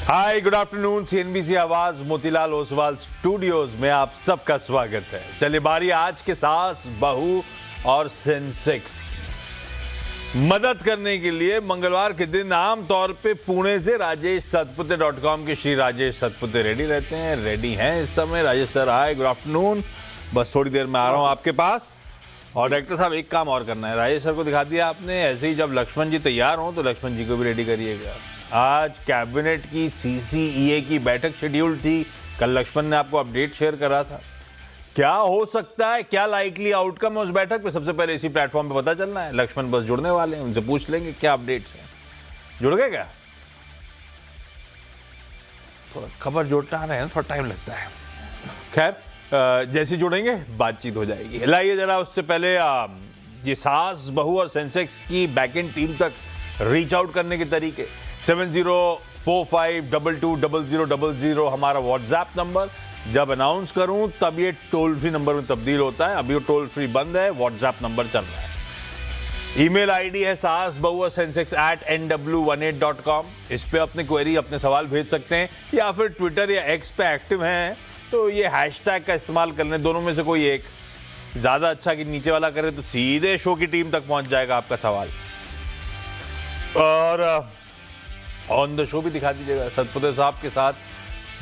Hi good afternoon. CNBC आवाज Motilal Oswal studios में आप सबका स्वागत है। चलिए बारी आज के सास बहू और सेंसेक्स की। मदद करने के लिए मंगलवार के दिन आमतौर पे पुणे से राजेश सतपुते .com के श्री राजेश सतपुते रेडी रहते हैं, रेडी हैं इस समय। Rajesh sir hi good afternoon, बस थोड़ी देर में आ रहा हूं आपके पास। और डायरेक्टर साहब एक काम और करना है, राजेश सर को दिखा दिया आपने, ऐसे ही जब लक्ष्मण जी तैयार हों तो लक्ष्मण जी को भी रेडी करिएगा। आज कैबिनेट की सीसीईए की बैठक शेड्यूल थी, कल लक्ष्मण ने आपको अपडेट शेयर करा था। क्या हो सकता है, क्या लाइकली आउटकम है उस बैठक पे, सबसे पहले इसी प्लेटफॉर्म पे पता चलना है। लक्ष्मण बस जुड़ने वाले हैं, उनसे पूछ लेंगे क्या अपडेट्स हैं। जुड़ गए क्या? थोड़ा खबर जोड़ना आ रहे हैं, थोड़ा टाइम लगता है। खैर जैसे जुड़ेंगे बातचीत हो जाएगी। लाइए जरा उससे पहले ये सास बहू और सेंसेक्स की बैकएंड टीम तक रीच आउट करने के तरीके। 7045220000 हमारा व्हाट्सएप नंबर। जब अनाउंस करूं तब ये टोल फ्री नंबर में तब्दील होता है, अभी वो टोल फ्री बंद है, व्हाट्सएप नंबर चल रहा है। ईमेल आईडी है saasbahuasensex@nw18.com। इस पे अपनी क्वेरी अपने सवाल भेज सकते हैं, या फिर ट्विटर या एक्स पे एक्टिव हैं तो ये हैशटैग का इस्तेमाल कर लें, दोनों में से कोई एक। ज्यादा अच्छा कि नीचे वाला करे तो सीधे शो की टीम तक पहुंच जाएगा आपका सवाल, और ऑन द शो भी दिखा दीजिएगा। सतपुते साहब के साथ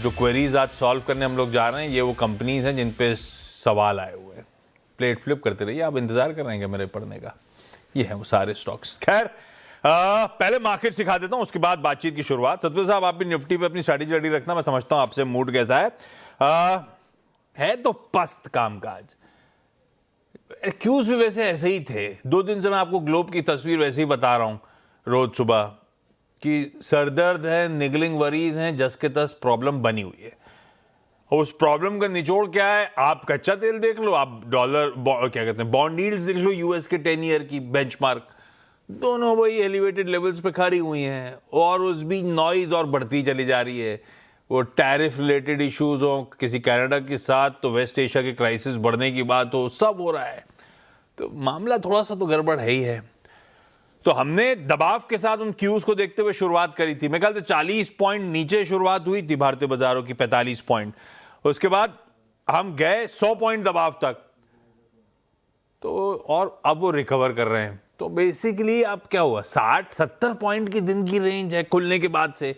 जो क्वेरीज आज सॉल्व करने हम लोग जा रहे हैं, ये वो कंपनीज हैं जिन पे सवाल आए हुए हैं। प्लेट फ्लिप करते रहिए, आप इंतजार कर रहे हैं मेरे पढ़ने का। ये है वो सारे स्टॉक्स। खैर पहले मार्केट सिखा देता हूं, उसके बाद बातचीत की शुरुआत। सतपुते साहब आप भी निफ्टी पे अपनी स्ट्रैटेजी रेडी रखना, मैं समझता हूं आपसे मूड कैसा है तो पस्त कामकाज। क्यूज भी वैसे ऐसे ही थे, 2 दिन से मैं आपको ग्लोब की तस्वीर वैसे ही बता रहा हूं रोज सुबह कि सरदर्द है, निगलिंग वरीज हैं, जस के तस प्रॉब्लम बनी हुई है। और उस प्रॉब्लम का निचोड़ क्या है? आप कच्चा तेल देख लो, आप डॉलर क्या कहते हैं बॉन्ड यील्ड्स देख लो, यूएस के 10 ईयर की बेंचमार्क, दोनों वही एलिवेटेड लेवल्स पे खड़ी हुई हैं। और उस भी नॉइज और बढ़ती चली जा रही है। वो टैरिफ रिलेटेड इश्यूज हो किसी कनाडा के साथ, तो वेस्ट एशिया के क्राइसिस बढ़ने की बात हो, सब हो रहा है। तो मामला थोड़ा सा तो गड़बड़ है ही है। तो हमने दबाव के साथ उन क्यूज को देखते हुए शुरुआत करी थी। मैं ख्याल से 40 पॉइंट नीचे शुरुआत हुई थी भारतीय बाजारों की, 45 पॉइंट। उसके बाद हम गए 100 पॉइंट दबाव तक, तो और अब वो रिकवर कर रहे हैं। तो बेसिकली अब क्या हुआ, 60-70 पॉइंट की दिन की रेंज है खुलने के बाद से।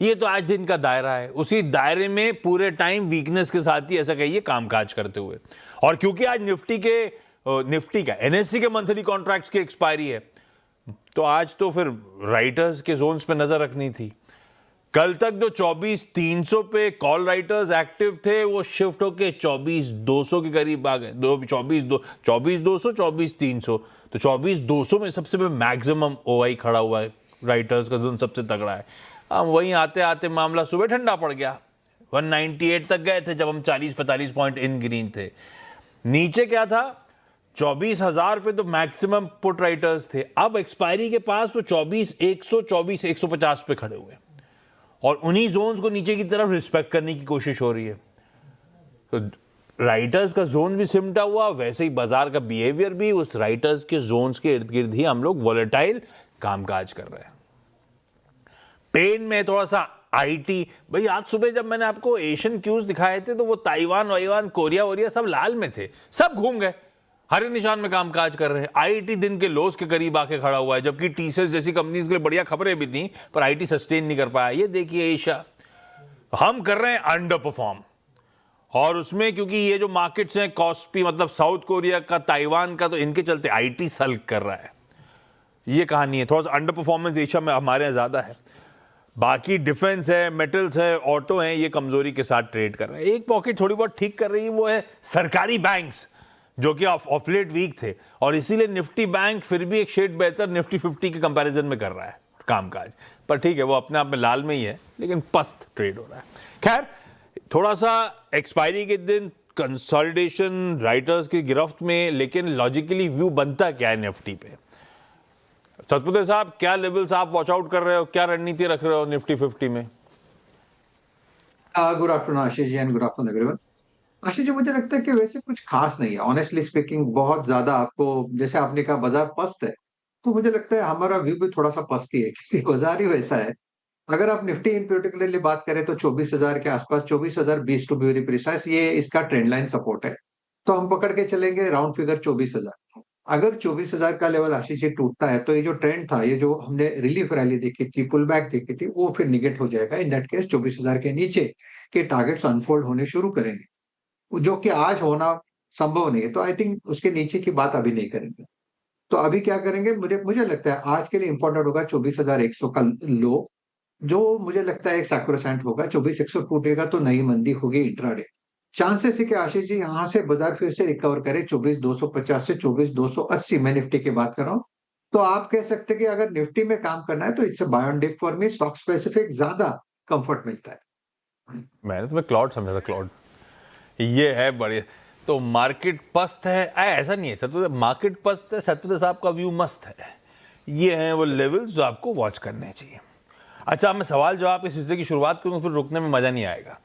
ये तो आज दिन का दायरा है, उसी दायरे में पूरे टाइम वीकनेस के साथ ही ऐसा कहिए कामकाज करते हुए। और क्योंकि आज निफ्टी का एनएससी के मंथली कॉन्ट्रैक्ट्स की एक्सपायरी है, तो आज तो फिर राइटर्स के जोन्स पे नजर रखनी थी। कल तक जो 24,300 पे कॉल राइटर्स एक्टिव थे, वो शिफ्ट होके 24,200 के करीब आ गए। 24,200 24,300, तो 24,200 में सबसे मैक्सिमम ओआई खड़ा हुआ है, राइटर्स का जोन सबसे तगड़ा है। हम वहीं आते आते मामला सुबह ठंडा पड़ गया, 198 तक गए थे जब हम 40-45 पॉइंट इन ग्रीन थे। नीचे क्या था, 24,000 पे तो मैक्सिमम पुट राइटर्स थे। अब एक्सपायरी के पास वो 24,100 24,150 पे खड़े हुए, और उन्हीं जोन्स को नीचे की तरफ रिस्पेक्ट करने की कोशिश हो रही है। तो राइटर्स का जोन भी सिमटा हुआ, वैसे ही बाजार का बिहेवियर भी उस राइटर्स के जोन्स के इर्द गिर्द ही हम लोग वॉलेटाइल कामकाज कर रहे हैं। पेन में थोड़ा सा आईटी भाई, आज सुबह जब मैंने आपको एशियन क्यूज दिखाए थे तो वो ताइवान वाइवान कोरिया वोरिया सब लाल में थे, सब घूम गए, हरे निशान में कामकाज कर रहे हैं। आईटी दिन के लोस के करीब आके खड़ा हुआ है, जबकि टीसीएस जैसी कंपनीज के लिए बढ़िया खबरें भी थी, पर आईटी सस्टेन नहीं कर पाया। ये देखिए एशिया, हम कर रहे हैं अंडर परफॉर्म। और उसमें क्योंकि ये जो मार्केट्स हैं कॉस्पी, मतलब साउथ कोरिया का, ताइवान का, तो इनके चलते आईटी सल्क कर रहा है। ये कहानी है, थोड़ा सा अंडर परफॉर्मेंस एशिया में हमारे यहाँ ज्यादा है। बाकी डिफेंस है, मेटल्स है, ऑटो है, ये कमजोरी के साथ ट्रेड कर रहे हैं। एक पॉकेट थोड़ी बहुत ठीक कर रही है, वो है सरकारी बैंक्स, जो कि ऑफ लेट वीक थे, और इसीलिए निफ्टी बैंक फिर भी एक शेड बेहतर निफ्टी 50 के कंपैरिजन में कर रहा है कामकाज। पर ठीक है, वो अपने आप में लाल में ही है, लेकिन पस्त ट्रेड हो रहा है। खैर थोड़ा सा एक्सपायरी के दिन कंसोलिडेशन राइटर्स की गिरफ्त में, लेकिन लॉजिकली व्यू बनता क्या है निफ्टी पे? सतपुते साहब, क्या लेवल्स आप वॉच आउट कर रहे हो, क्या रणनीति रख रहे हो निफ्टी 50 में? Good afternoon Ashish ji, and good afternoon everyone. Ashish ji, मुझे लगता है कि वैसे कुछ खास नहीं है, ऑनेस्टली स्पीकिंग। बहुत ज्यादा आपको, जैसे आपने कहा बाजार पस्त है, तो मुझे लगता है हमारा व्यू भी थोड़ा सा पस्त ही है, क्योंकि बाजार ही वैसा है अगर आप निफ्टी इन पर्टिकुलरली बात करें तो 24,000 के आसपास, 24,020 टू बी वेरी प्रिसाइज, ये इसका ट्रेंड लाइन सपोर्ट है। तो हम पकड़ के चलेंगे राउंड फिगर 24,000। अगर 24,000 का लेवल आशीष जी टूटता है, तो ये जो ट्रेंड था, ये जो हमने रिलीफ रैली देखी थी, पुल बैक देखी थी, वो फिर निगेट हो जाएगा। इन दैट केस 24,000 के नीचे के टारगेट्स अनफोल्ड होने शुरू करेंगे, जो कि आज होना संभव नहीं है। तो आई थिंक उसके नीचे की बात अभी नहीं करेंगे। तो अभी क्या करेंगे, मुझे मुझे लगता है आज के लिए इंपॉर्टेंट होगा 24,100 का लो, जो मुझे लगता है एक सैक्रोसैंट होगा। 24,100 टूटेगा तो नई मंदी होगी इंट्राडे। चांसेस है कि आशीष जी यहाँ से बाजार फिर से रिकवर करे 24,250 से 24,280, मैं निफ्टी की बात कर रहा हूँ। तो आप कह सकते हैं कि अगर निफ्टी में काम करना है तो it's a buy on dip for me, stock specific ज्यादा कंफर्ट मिलता है। मैंने तुम्हें क्लाउड समझा था, क्लाउड ये है बढ़िया। तो मार्केट पस्त है, ऐसा नहीं है सत्य, मार्केट पस्त है, सत्य साहब का व्यू मस्त है। ये हैं वो लेवल्स जो आपको वॉच करने चाहिए। अच्छा, मैं सवाल जवाब इस हिस्से की शुरुआत करूँ, फिर रुकने में मजा नहीं आएगा।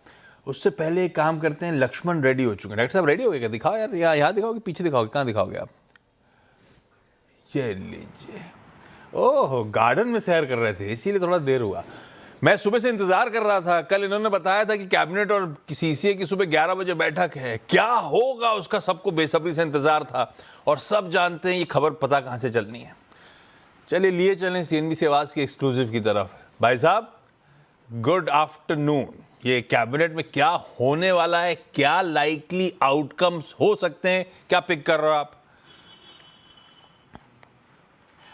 उससे पहले एक काम करते हैं, लक्ष्मण रेडी हो चुके हैं। डॉक्टर साहब रेडी हो गए क्या? दिखाओ यार, यहाँ दिखाओगे, पीछे दिखाओगे, कहाँ दिखाओगे आप? ये लीजिए। ओह, गार्डन में सैर कर रहे थे, इसीलिए थोड़ा देर हुआ। मैं सुबह से इंतजार कर रहा था। कल इन्होंने बताया था कि कैबिनेट और सीसीए की सुबह 11 बजे बैठक है। क्या होगा उसका सबको बेसब्री से इंतजार था, और सब जानते हैं ये खबर पता कहां से चलनी है। चलिए लिए चलें सीएनबीसी आवाज की एक्सक्लूसिव की तरफ। भाई साहब, गुड आफ्टरनून। ये कैबिनेट में क्या होने वाला है, क्या लाइकली आउटकम्स हो सकते हैं, क्या पिक कर रहे हो आप?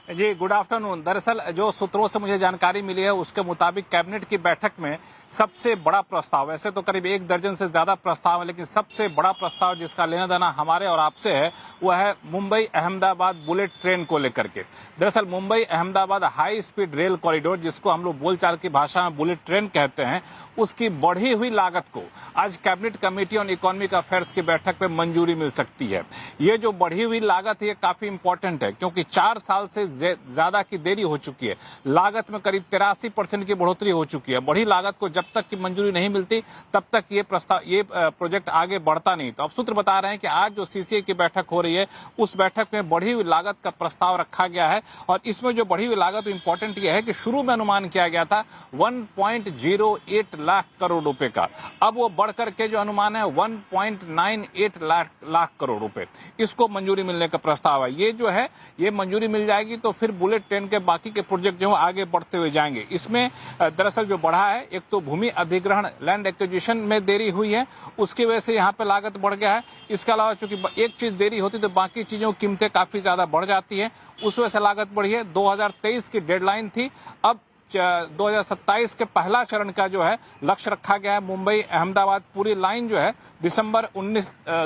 जी गुड आफ्टरनून। दरअसल जो सूत्रों से मुझे जानकारी मिली है उसके मुताबिक कैबिनेट की बैठक में सबसे बड़ा प्रस्ताव, वैसे तो करीब 1 दर्जन से ज्यादा प्रस्ताव है, लेकिन सबसे बड़ा प्रस्ताव जिसका लेना देना हमारे और आपसे है वह है मुंबई अहमदाबाद बुलेट ट्रेन को लेकर के। दरअसल Mumbai Ahmedabad high speed rail corridor, जिसको हम लोग बोलचाल की भाषा में बुलेट ट्रेन कहते हैं, उसकी बढ़ी हुई लागत को आज cabinet committee on economic affairs की बैठक में मंजूरी मिल सकती है। ये जो बढ़ी हुई लागत है ये काफी इंपॉर्टेंट है, क्योंकि 4 साल से ज्यादा की देरी हो चुकी है। लागत में करीब 83% की बढ़ोतरी हो चुकी है। बढ़ी लागत को जब तक की मंजूरी नहीं मिलती तब तक ये प्रोजेक्ट आगे बढ़ता नहीं। तो अब सूत्र बता रहे हैं कि आज जो सीसीए की बैठक हो रही है उस बैठक में बढ़ी हुई लागत का प्रस्ताव रखा गया है, और इसमें जो बढ़ी हुई लागत इंपॉर्टेंट यह है कि शुरू में अनुमान किया गया था 1.08 लाख करोड़ रुपए का, अब वो बढ़कर के जो अनुमान है 1.98 लाख करोड़ रुपए, इसको मंजूरी मिलने का प्रस्ताव है। ये जो है ये मंजूरी मिल जाएगी तो फिर बुलेट ट्रेन के बाकी के प्रोजेक्ट जो आगे बढ़ते हुए जाएंगे। इसमें दरअसल जो बढ़ा है, एक तो भूमि अधिग्रहण लैंड एक्विजिशन में देरी हुई है, उसकी वजह से यहाँ पे लागत बढ़ गया है। इसके अलावा चूंकि एक चीज देरी होती तो बाकी चीजों की कीमतें काफी ज्यादा बढ़ जाती है, उस वजह से लागत बढ़ी है। 2023 की डेडलाइन थी, अब 2027 के पहला चरण का जो है लक्ष्य रखा गया है। मुंबई अहमदाबाद पूरी लाइन जो है दिसंबर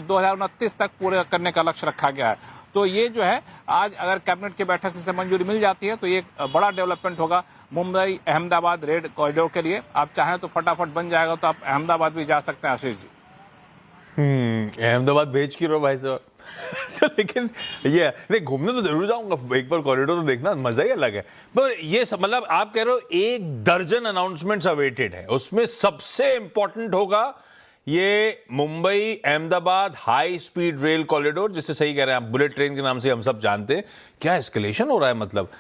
2029 तक पूरे करने का लक्ष्य रखा गया है। तो ये जो है आज अगर कैबिनेट की बैठक से मंजूरी मिल जाती है तो ये बड़ा डेवलपमेंट होगा मुंबई अहमदाबाद रेल कॉरिडोर के लिए। आप चाहें तो फटाफट बन जाएगा तो आप अहमदाबाद भी जा सकते हैं आशीष जी। अहमदाबाद भेज क्यों रहो भाई साहब? तो लेकिन ये नहीं, घूमने तो जरूर जाऊंगा, एक बार कॉरिडोर तो देखना मजा ही अलग है। पर ये मतलब आप कह रहे हो 1 दर्जन अनाउंसमेंट्स अवेटेड है, उसमें सबसे इंपॉर्टेंट होगा ये Mumbai Ahmedabad high speed rail corridor, जिसे सही कह रहे हैं आप, बुलेट ट्रेन के नाम से हम सब जानते हैं। क्या एस्केलेशन हो रहा है, मतलब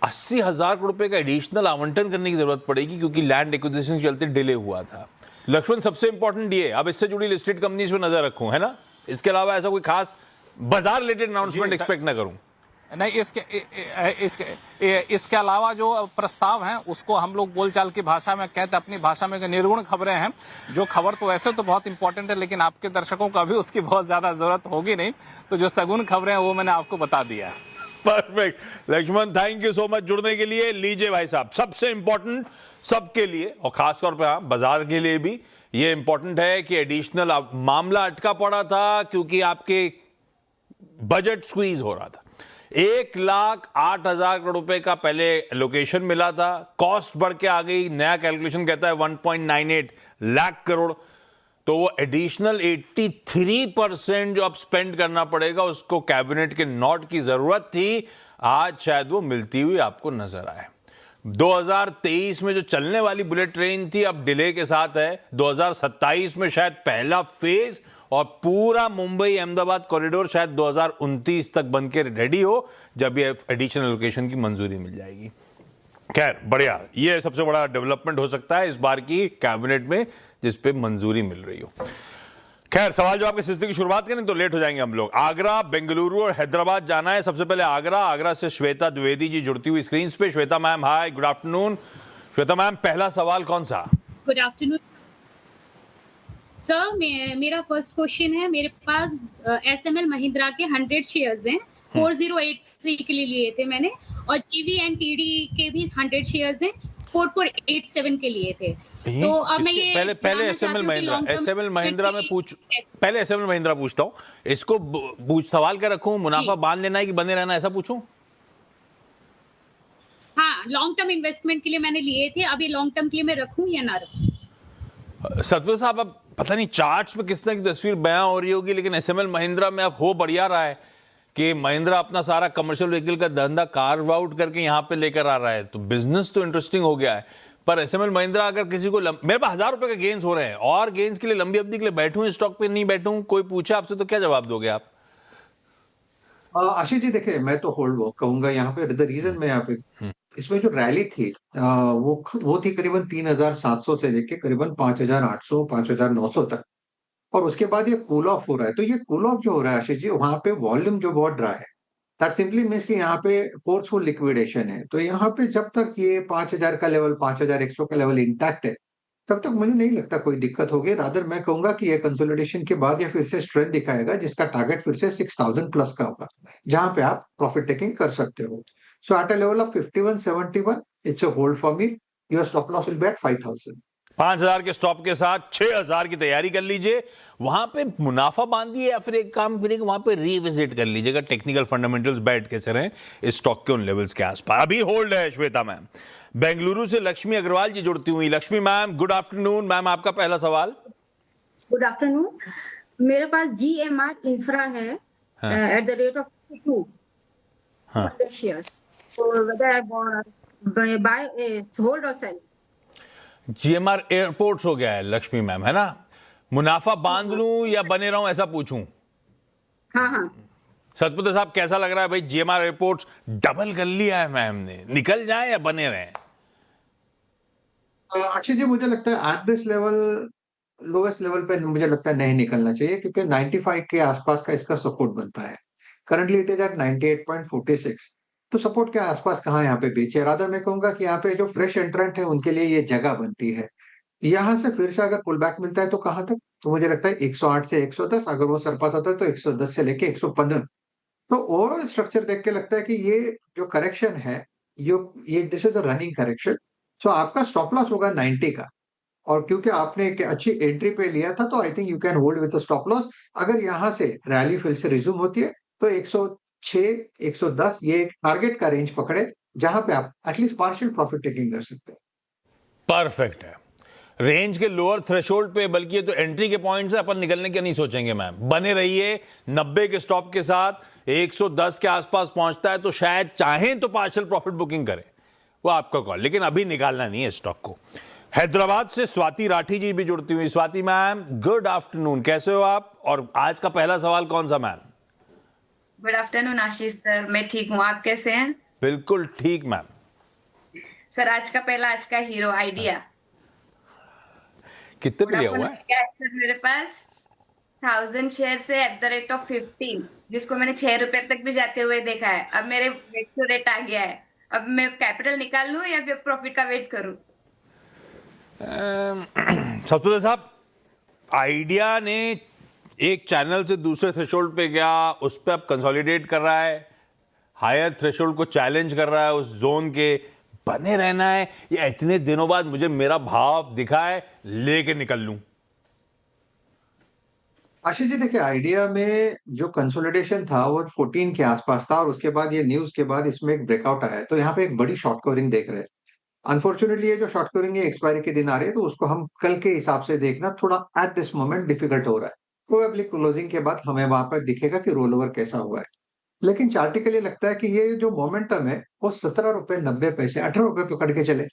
80,000 करोड़ रुपए का एडिशनल आवंटन करने की जरूरत पड़ेगी, क्योंकि लैंड एक्विजिशन के चलते डिले हुआ था। लक्ष्मण, सबसे इंपॉर्टेंट ये, अब इससे जुड़ी लिस्टेड कंपनीज पे नजर रखूं, है ना? इसके अलावा ऐसा कोई खास बाजार रिलेटेड अनाउंसमेंट एक्सपेक्ट ना करूं? नहीं, इसके अलावा जो प्रस्ताव हैं उसको हम लोग बोलचाल की भाषा में कहते हैं, अपनी भाषा में निर्गुण खबरें हैं। जो खबर तो वैसे तो बहुत इंपॉर्टेंट है, लेकिन आपके दर्शकों को अभी उसकी बहुत ज्यादा जरूरत होगी नहीं, तो जो सगुन खबरें हैं वो मैंने आपको बता दिया है। Perfect Lakshman, thank you so much जुड़ने के लिए। लीजिए भाई साहब, सबसे इंपॉर्टेंट सबके लिए और खासतौर पर हाँ बाजार के लिए भी ये इंपॉर्टेंट है कि एडिशनल मामला अटका पड़ा था क्योंकि आपके बजट स्क्वीज हो रहा था। 1,08,000 करोड़ रुपए का पहले लोकेशन मिला था, कॉस्ट बढ़ के आ गई, नया कैलकुलेशन कहता है 1.98 लाख करोड़। तो वो एडिशनल 83% जो अब स्पेंड करना पड़ेगा उसको कैबिनेट के नोट की जरूरत थी, आज शायद वो मिलती हुई आपको नजर आए। 2023 में जो चलने वाली बुलेट ट्रेन थी अब डिले के साथ है, 2027 में शायद पहला फेज, और पूरा मुंबई अहमदाबाद कॉरिडोर शायद 2029 तक बनकर रेडी हो, जब ये एडिशनल लोकेशन की मंजूरी मिल जाएगी। खैर बढ़िया, ये सबसे बड़ा डेवलपमेंट हो सकता है इस बार की कैबिनेट में जिस पे मंजूरी मिल रही हो। खैर सवाल जवाब के सिलसिले की शुरुआत करें तो लेट हो जाएंगे हम लोग। आगरा, बेंगलुरु और हैदराबाद जाना है। सबसे पहले आगरा से श्वेता द्विवेदी जी जुड़ती हुई स्क्रीन पे। Shweta ma'am hi, good afternoon. Shweta ma'am, पहला सवाल कौन सा? Good afternoon sir. मेरा फर्स्ट क्वेश्चन है, मेरे पास SML महिंद्रा के 100 शेयर्स हैं, 4083 के लिए लिए थे मैंने, और GV एंड TD के भी 100 शेयर्स हैं, 4487 के लिए थे। तो अब मैं ये पहले SML महिंद्रा में पहले SML महिंद्रा पूछता हूँ। इसको सवाल क्या रखूं, मुनाफा बांध लेना है कि बने रहना, ऐसा पूछूं? हाँ, लॉन्ग टर्म इन्वेस्टमेंट के लिए मैंने लिए थे, अभी लॉन्ग टर्म के लिए मैं रखूं या ना रखूं? सतपाल साहब, अब पता नहीं चार्ट्स में किस तरह की तस्वीर बयां हो रही होगी, लेकिन SML महिंद्रा में अब हो बढ़िया रहा है कि महिंद्रा अपना सारा कमर्शियल व्हीकल का धंधा कार्व आउट करके यहां पे लेकर आ रहा है, तो बिजनेस तो इंटरेस्टिंग हो गया है। पर SML महिंद्रा अगर किसी को मेरे पास 1000 रुपए के गेन्स हो रहे हैं और गेन्स के लिए लंबी अवधि के लिए बैठूं, स्टॉक पे नहीं बैठूं, कोई पूछे आपसे तो क्या जवाब दोगे आप? आशीष जी देखिए, मैं तो होल्ड कहूंगा यहाँ पे। द रीजन मैं यहाँ पे, इसमें जो रैली थी वो थी करीबन 3700 से लेके करीबन 5800 5900 तक, और उसके बाद ये कूल ऑफ हो रहा है। तो ये कूल ऑफ जो हो रहा है आशीष जी, वहां पे वॉल्यूम जो बहुत ड्राई है, दैट सिंपली मीन्स कि यहाँ पे फोर्सफुल लिक्विडेशन है। तो यहाँ पे जब तक ये 5000 का लेवल, 5100 का लेवल इंटैक्ट है, तब तक मुझे नहीं लगता कोई दिक्कत होगी। रादर मैं कहूंगा कि ये कंसोलिडेशन के बाद ये फिर से स्ट्रेंथ दिखाएगा, जिसका टारगेट फिर से 6000 प्लस का होगा, जहां पे आप प्रॉफिट टेकिंग कर सकते हो। So at a level of 5171 it's a hold for me. Your stop loss will be at 5000। 5000 के स्टॉप के साथ 6000 की तैयारी कर लीजिए, वहां पे मुनाफा बांधिए, या फिर एक काम करिए वहां पे रिविजिट कर लीजिएगा टेक्निकल फंडामेंटल्स बैठ कैसे रहे इस स्टॉक के उन लेवल्स के आसपास। अभी होल्ड है श्वेता मैम। बेंगलुरु से लक्ष्मी अग्रवाल जी जुड़ती हुई। Lakshmi ma'am good afternoon. Ma'am आपका पहला सवाल। Good afternoon. मेरे पास GMR इंफ्रा है at the rate of 2 shares, whether I buy, hold or sell? GMR airports हो गया है लक्ष्मी मैम, है ना? मुनाफा बांध लूं या बने रहूं, ऐसा पूछूं? हाँ। सतपुत्र साहब कैसा लग रहा है भाई? GMR एयरपोर्ट्स डबल कर लिया है मैम ने, निकल जाए या बने रहें? अक्षय जी, मुझे लगता है at this level, lowest level पे मुझे लगता है नहीं निकलना चाहिए, क्योंकि 95 के आसपास का इसका सपोर्ट बनता है। Currently it is at 98.46। तो सपोर्ट के आसपास कहाँ यहाँ पे बीच है? रादर मैं कहूंगा कि यहाँ पे जो फ्रेश एंट्रेंट है उनके लिए ये जगह बनती है। यहाँ से फिर से अगर पुल बैक मिलता है तो कहाँ तक? तो मुझे लगता है 108 से 110, अगर वो सरपास होता है तो 110 से लेके 115। तो ओवरऑल स्ट्रक्चर देख के लगता है कि ये जो करेक्शन है, ये this is a running correction. So आपका स्टॉप लॉस होगा 90 का, और क्योंकि आपने एक अच्छी एंट्री पे लिया था, तो I think you can hold with stop loss. अगर यहाँ से रैली फिर से रिज्यूम होती है तो 106, 110 ये एक टारगेट का रेंज पकड़े, जहां पे आप एटलीस्ट पार्शियल प्रॉफिट टेकिंग कर सकते हैं। परफेक्ट है। रेंज के लोअर थ्रेशोल्ड पे, बल्कि ये तो एंट्री के पॉइंट से अपन निकलने के नहीं सोचेंगे मैम। बने रहिए 90 के स्टॉप के साथ। 110 के आसपास पहुंचता है तो शायद चाहें तो पार्शियल प्रॉफिट बुकिंग करें, वो आपका कॉल, लेकिन अभी निकालना नहीं है स्टॉक को। हैदराबाद से स्वाति राठी जी भी जुड़ती हुई। स्वाति मैम गुड आफ्टरनून, कैसे हो आप? और आज का पहला सवाल कौन सा मैम? गुड आफ्टरनून आशीष सर, मैं ठीक हूँ, आप कैसे हैं? बिल्कुल ठीक मैम। सर आज का हीरो आइडिया कितने पे लिया हुआ है? क्या है सर मेरे पास 1000 शेयर से एट द रेट ऑफ 15, जिसको मैंने 6 रुपए तक भी जाते हुए देखा है। अब मेरे वेट टू रेट आ गया है, अब मैं कैपिटल निकाल लूं या फिर प्रॉफिट का वेट करूं? सतपुत्र साहब, आइडिया ने एक चैनल से दूसरे थ्रेशोल्ड पे गया, उस पर अब कंसोलिडेट कर रहा है, हायर थ्रेशोल्ड को चैलेंज कर रहा है, उस जोन के बने रहना है या इतने दिनों बाद मुझे मेरा भाव दिखा है लेके निकल लूं? आशीष जी देखिए, आइडिया में जो कंसोलिडेशन था वो 14 के आसपास था, और उसके बाद ये न्यूज के बाद इसमें एक ब्रेकआउट आया है, तो यहाँ पे एक बड़ी शॉर्ट कवरिंग देख रहे हैं। अनफॉर्चुनेटली ये जो शॉर्ट कवरिंग है एक्सपायरी के दिन आ रही है, तो उसको हम कल के हिसाब से देखना थोड़ा एट दिस मोमेंट डिफिकल्ट हो रहा है। प्रोबेबली क्लोजिंग के बाद हमें वहां पर दिखेगा कि रोल ओवर कैसा हुआ है, लेकिन चार्टिकली लगता है कि ये जो मोमेंटम है वो 17 रुपए 90 पैसे, 18 रुपए पकड़ के चले,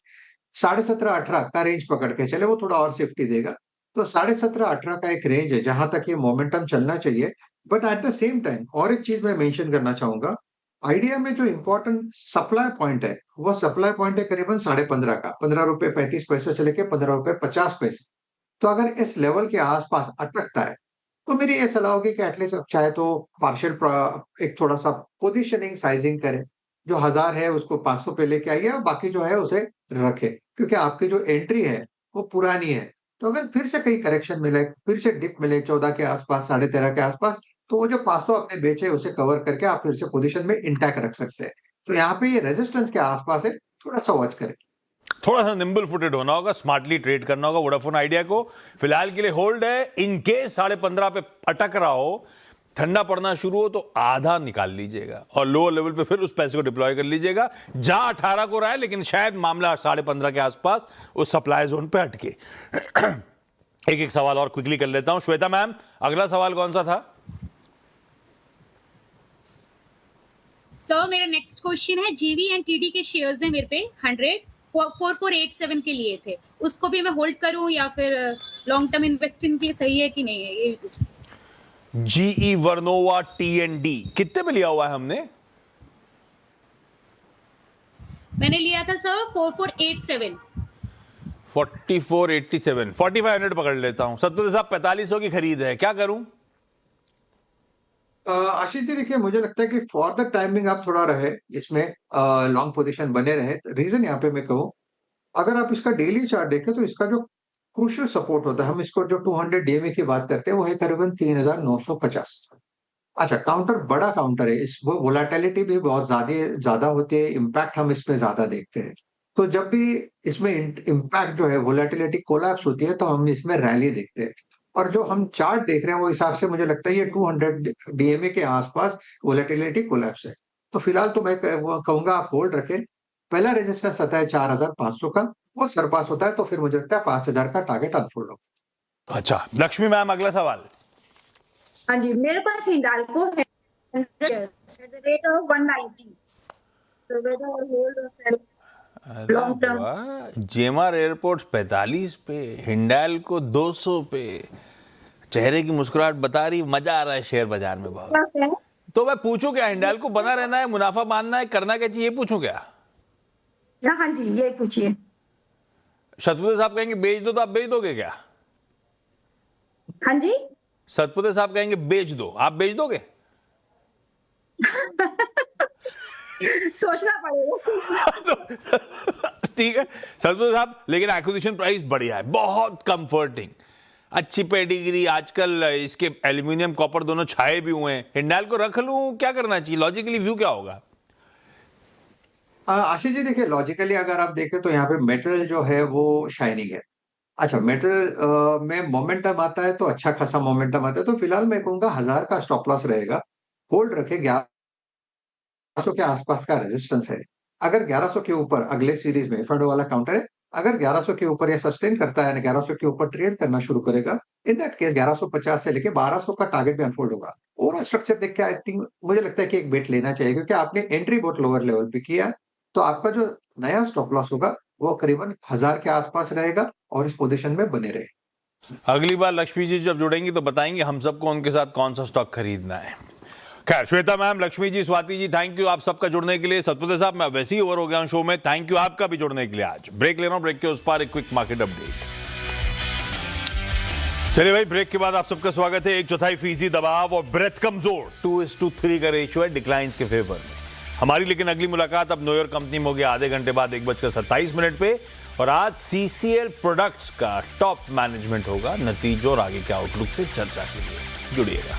17.5 18 का रेंज पकड़ के चले, वो थोड़ा और सेफ्टी देगा। तो 17.5 18 का एक रेंज है जहां तक ये मोमेंटम चलना चाहिए। But at the same time और एक चीज मैं मेंशन करना चाहूंगा, आइडिया में जो इम्पोर्टेंट सप्लाई पॉइंट है, वो सप्लाई पॉइंट है करीबन 15.5 का, 15 रुपए 35 पैसे से लेके 15 रुपए 50 पैसे। तो अगर इस लेवल के आसपास अटकता है, तो मेरी ये सलाह होगी कि एटलीस्ट आप चाहे तो पार्शियल एक थोड़ा-सा पोजिशनिंग, साइजिंग करें। जो 1000 है उसको 500 पे लेके आइए और बाकी जो है उसे रखें। क्योंकि आपकी जो एंट्री है, वो पुरानी है। तो अगर फिर से कहीं करेक्शन मिले, फिर से डिप मिले 14 के आसपास, 13.5 के आसपास, तो वो जो 500 आपने बेचे उसे कवर करके आप फिर से पोजीशन में इंटैक्ट रख सकते हैं। तो यहाँ पे ये रेजिस्टेंस के आसपास है, थोड़ा-सा वॉच करें। थोड़ा सा निम्बल फुटेड होना होगा, स्मार्टली ट्रेड करना होगा। वोडाफोन आइडिया को फिलहाल के लिए होल्ड है। इन केस 15.5 पे अटक रहा हो, ठंडा पड़ना शुरू हो, तो आधा निकाल लीजिएगा और लोअर लेवल पे फिर उस पैसे को डिप्लॉय कर लीजिएगा जहां 18 को रहा है, लेकिन शायद मामला 15.5 के आसपास उस सप्लाई जोन पे अटके। एक सवाल और क्विकली कर लेता हूं। श्वेता मैम, अगला सवाल कौन सा था? सर मेरा नेक्स्ट क्वेश्चन है, जीवी एंड टीडी के शेयर्स हैं मेरे पे 4487 के लिए थे, उसको भी मैं होल्ड करूं या फिर लॉन्ग टर्म इन्वेस्टमेंट के लिए सही है कि नहीं है ये? जीई वर्नोवा टीएनडी कितने पे लिया हुआ है हमने? मैंने लिया था सर 4487। 4487, 4500 पकड़ लेता हूं। सत्तर साहब 4500 की खरीद है, क्या करूं? आशीष जी देखिए, मुझे लगता है कि फॉर द टाइमिंग आप थोड़ा रहे इसमें, लॉन्ग पोजीशन बने रहे। रीजन यहाँ पे मैं कहूँ, अगर आप इसका डेली चार्ट देखें तो इसका जो क्रूशियल सपोर्ट होता है, हम इसको जो 200 डीएमए की बात करते हैं, वो है करीबन 3950। अच्छा, काउंटर बड़ा काउंटर है, इस वो वोलेटिलिटी भी बहुत ज्यादा होती है, इम्पैक्ट हम इसमें ज्यादा देखते हैं। तो जब भी इसमें इम्पैक्ट जो है, वोलेटिलिटी कोलैप्स होती है, तो हम इसमें रैली देखते हैं। और जो हम चार्ट देख रहे हैं वो हिसाब से मुझे लगता है ये 200 डीएमए के आसपास वोलेटिलिटी कोलैप्स है। तो फिलहाल तो मैं कहूंगा आप होल्ड रखें। पहला रेजिस्टेंस आता है 4500 का, वो सरपास होता है तो फिर मुझे लगता है 5000 का टारगेट अनफोल्ड होगा। अच्छा, लक्ष्मी मैम अगला सवाल। हाँ जी, मेरे पास हिंडाल्को है at the rate of 190. So whether I hold or sell long term. GMR airports 45 पे, हिंडाल्को 200 पे। चेहरे की मुस्कुराहट बता रही मजा आ रहा है शेयर बाजार में बहुत। क्या है? तो मैं पूछूं क्या, हिंडाल्को बना रहना है, मुनाफा मानना है, करना क्या चाहिए, पूछूं क्या? हाँ जी, ये पूछिए। सतपुते साहब कहेंगे बेच दो, तो आप बेच दोगे क्या? हाँ जी, सतपुते साहब कहेंगे बेच दो, आप बेच दोगे? सोचना पड़ेगा। ठीक है सतपुते साहब, लेकिन एक्विजिशन प्राइस बढ़िया है, बहुत कंफर्टिंग, अच्छी पेडिग्री। आजकल इसके एल्यूमिनियम कॉपर दोनों छाए भी हुए हैं। हिंडाल्को रख लूं, क्या करना चाहिए? लॉजिकली व्यू क्या होगा? आशीष जी देखिए, लॉजिकली अगर आप देखें तो यहाँ पे मेटल जो है वो शाइनिंग है। अच्छा, मेटल में मोमेंटम आता है तो अच्छा खासा मोमेंटम आता है, तो फिलहाल मैं कहूंगा 1000 का स्टॉप लॉस रहेगा, होल्ड रखे। 1100 के आसपास का रेजिस्टेंस है। अगर 1100 के ऊपर अगले सीरीज में फंड वाला काउंटर है, अगर 1100 के ऊपर ये सस्टेन करता है, 1100 के ऊपर ट्रेड करना शुरू करेगा, इन दैट केस 1150 से लेके 1200 का टारगेट भी अनफोल्ड होगा। ओवरऑल स्ट्रक्चर देख के आई थिंक मुझे लगता है कि एक बेट लेना चाहिए, क्योंकि आपने एंट्री बहुत लोअर लेवल पे किया, तो आपका जो नया स्टॉप लॉस होगा वो करीबन 1000 के आसपास रहेगा और इस पोजीशन में बने रहे। अगली बार लक्ष्मी जी जब जुड़ेंगी तो बताएंगे हम सबको उनके साथ कौन सा स्टॉक खरीदना है। खैर, Shweta ma'am, Lakshmi ji, Swati ji, thank you आप सबका जुड़ने के लिए। सतपुते साहब, मैं वैसे ही ओवर हो गया हूं शो में, थैंक यू आपका भी जुड़ने के लिए। आज ब्रेक ले रहा हूं, ब्रेक के उस पार एक क्विक मार्केट अपडेट। चलिए भाई, ब्रेक के बाद आप सबका स्वागत है। 1/4% दबाव और ब्रेथ कमजोर, 2:3 का रेशियो है डिक्लाइंस के फेवर में हमारी। लेकिन अगली मुलाकात अब न्यूयॉर्क कंपनी में होगी आधे घंटे बाद 1:27 पे, और आज सीसीएल प्रोडक्ट्स का टॉप मैनेजमेंट होगा। नतीजों और आगे के आउटलुक पे चर्चा के लिए जुड़िएगा।